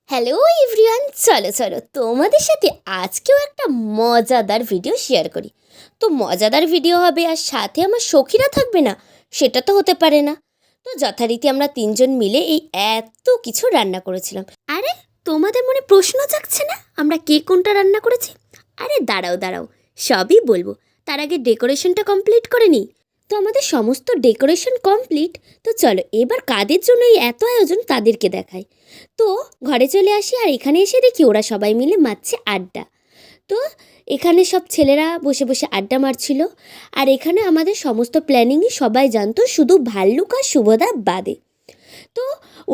Hello everyone, চলো চলো তোমাদের সাথে আজকেও একটা মজাদার ভিডিও শেয়ার করি। তো মজাদার ভিডিও হবে আর সাথে আমার সখীরা থাকবে না, সেটা তো হতে পারে না। তো যথারীতি আমরা তিনজন মিলে এই এত কিছু রান্না করেছিলাম। আরে তোমাদের মনে প্রশ্ন জাগছে না আমরা কে কোনটা রান্না করেছি? আরে দাঁড়াও দাঁড়াও, সবই বলবো। তার আগে ডেকোরেশনটা কমপ্লিট করে নিই। তো আমাদের সমস্ত ডেকোরেশন কমপ্লিট। তো চলো এবার কাদের জন্য এই এত আয়োজন তাদেরকে দেখাই। তো ঘরে চলে আসি আর এখানে এসে দেখি ওরা সবাই মিলে মারছে আড্ডা। তো এখানে সব ছেলেরা বসে বসে আড্ডা মারছিল। আর এখানে আমাদের সমস্ত প্ল্যানিংই সবাই জানতো, শুধু ভাল্লুক আর শুভদা বাদে। তো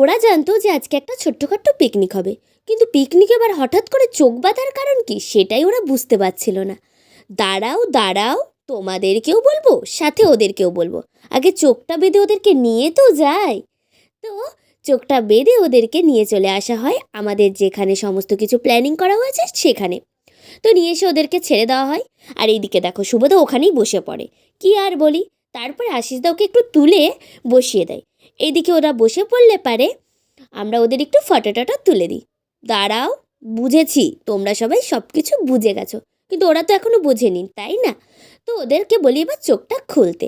ওরা জানতো যে আজকে একটা ছোট্টখাট্ট পিকনিক হবে, কিন্তু পিকনিক এবার হঠাৎ করে চোখ বাঁধার কারণ কি সেটাই ওরা বুঝতে পারছিল না। দাঁড়াও দাঁড়াও, তোমাদেরকেও বলবো সাথে ওদেরকেও বলবো। আগে চোখটা বেঁধে ওদেরকে নিয়ে তো যাই। তো চোখটা বেঁধে ওদেরকে নিয়ে চলে আসা হয় আমাদের যেখানে সমস্ত কিছু প্ল্যানিং করা হয়েছে সেখানে। তো নিয়ে এসে ওদেরকে ছেড়ে দেওয়া হয়। আর এইদিকে দেখো শুভদা ওখানেই বসে পড়ে, কি আর বলি। তারপরে আশিসদা ওকে একটু তুলে বসিয়ে দেয়। এইদিকে ওরা বসে পড়লে পারে আমরা ওদের একটু ফটো টটো তুলে দিই। দাঁড়াও, বুঝেছি তোমরা সবাই সব কিছু বুঝে গেছো, কিন্তু ওরা তো এখনো বোঝেনি, তাই না? তো ওদেরকে বলি এবার চোখটা খুলতে।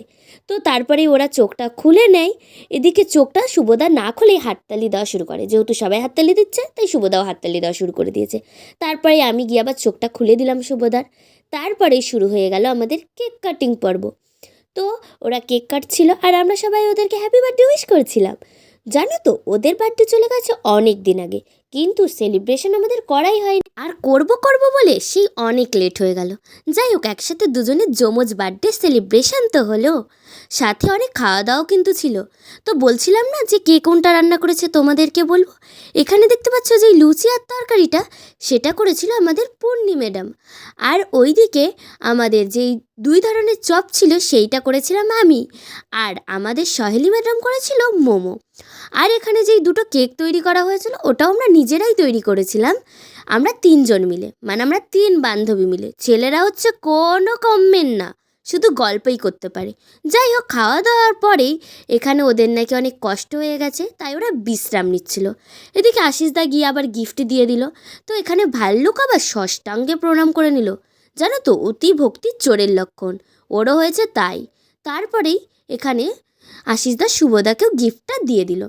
তো তারপরে ওরা চোখটা খুলে নেয়। এদিকে চোখটা শুভদা না খুলেই হাততালি দেওয়া শুরু করে, যেহেতু সবাই হাততালি দিচ্ছে তাই শুভদাও হাততালি দেওয়া শুরু করে দিয়েছে। তারপরে আমি গিয়ে আবার চোখটা খুলে দিলাম শুভদার। তারপরেই শুরু হয়ে গেল আমাদের কেক কাটিং পর্ব। তো ওরা কেক কাটছিল আর আমরা সবাই ওদেরকে হ্যাপি বার্থডে উইশ করছিলাম। জানো তো ওদের বার্থডে চলে গেছে অনেক দিন আগে, কিন্তু সেলিব্রেশন আমাদের করাই হয়নি। আর করব করব বলে সেই অনেক লেট হয়ে গেল। যাই হোক, একসাথে দুজনের জমজ বার্থডে সেলিব্রেশন তো হলো, সাথে অনেক খাওয়া দাওয়াও কিন্তু ছিল। তো বলছিলাম না যে কে কোনটা রান্না করেছে তোমাদেরকে বলবো। এখানে দেখতে পাচ্ছ যে লুচি আর তরকারিটা সেটা করেছিল আমাদের পূর্ণি ম্যাডাম। আর ওইদিকে আমাদের যেই দুই ধরনের চপ ছিল সেইটা করেছিলাম আমি। আর আমাদের সহেলি ম্যাডাম করেছিল মোমো। আর এখানে যেই দুটো কেক তৈরি করা হয়েছিল ওটাও আমরা নিজেরাই তৈরি করেছিলাম, আমরা তিনজন মিলে, মানে আমরা তিন বান্ধবী মিলে। ছেলেরা হচ্ছে কোনো কমবেন না, শুধু গল্পই করতে পারে। যাই হোক, খাওয়া দাওয়ার পরেই এখানে ওদের নাকি অনেক কষ্ট হয়ে গেছে, তাই ওরা বিশ্রাম নিচ্ছিল। এদিকে আশিসদা গিয়ে আবার গিফট দিয়ে দিল। তো এখানে ভাল্লুক আবার ষষ্ঠাঙ্গে প্রণাম করে নিল। জানো তো অতি ভক্তি চোরের লক্ষণ, ওরও হয়েছে তাই। তারপরেই এখানে আশিসদা শুভদাকেও গিফটটা দিয়ে দিল।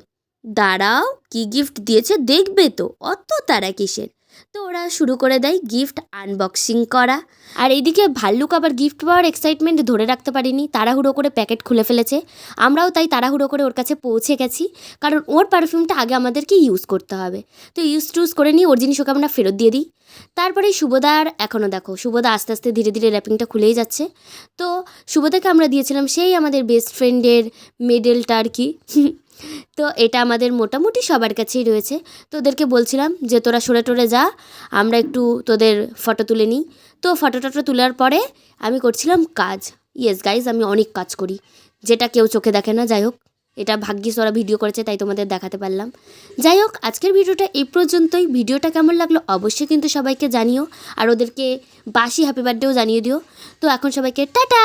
দাঁড়াও, কি গিফট দিয়েছে দেখবে তো, অত তারা কিসের। তো ওরা শুরু করে দেয় গিফট আনবক্সিং করা। আর এইদিকে ভাল্লুক আবার গিফট পাওয়ার এক্সাইটমেন্ট ধরে রাখতে পারিনি, তাড়াহুড়ো করে প্যাকেট খুলে ফেলেছে। আমরাও তাই তাড়াহুড়ো করে ওর কাছে পৌঁছে গেছি, কারণ ওর পারফিউমটা আগে আমাদেরকে ইউজ করতে হবে। তো ইউজ করে নিয়ে ওর জিনিস ওকে আমরা ফেরত দিয়ে দিই। তারপরে শুভদার এখনও দেখো, শুভদা আস্তে আস্তে ধীরে ধীরে র্যাপিংটা খুলেই যাচ্ছে। তো শুভদাকে আমরা দিয়েছিলাম সেই আমাদের বেস্ট ফ্রেন্ডের মেডেলটা আর কি। তো এটা আমাদের মোটামুটি সবার কাছেই রয়েছে। তো ওদেরকে বলছিলাম যে তোরা সরে টরে যা, আমরা একটু তোদের ফটো তুলে নিই। তো ফটো টটো তোলার পরে আমি করছিলাম কাজ। ইয়েস গাইজ, আমি অনেক কাজ করি, যেটা কেউ চোখে দেখে না। যাই হোক, এটা ভাগ্যিস ওরা ভিডিও করেছে তাই তোমাদের দেখাতে পারলাম। যাই হোক, আজকের ভিডিওটা এই পর্যন্তই। ভিডিওটা কেমন লাগলো অবশ্যই কিন্তু সবাইকে জানিও, আর ওদেরকে বাসি হ্যাপি বার্থডেও জানিয়ে দিও। তো এখন সবাইকে টাটা।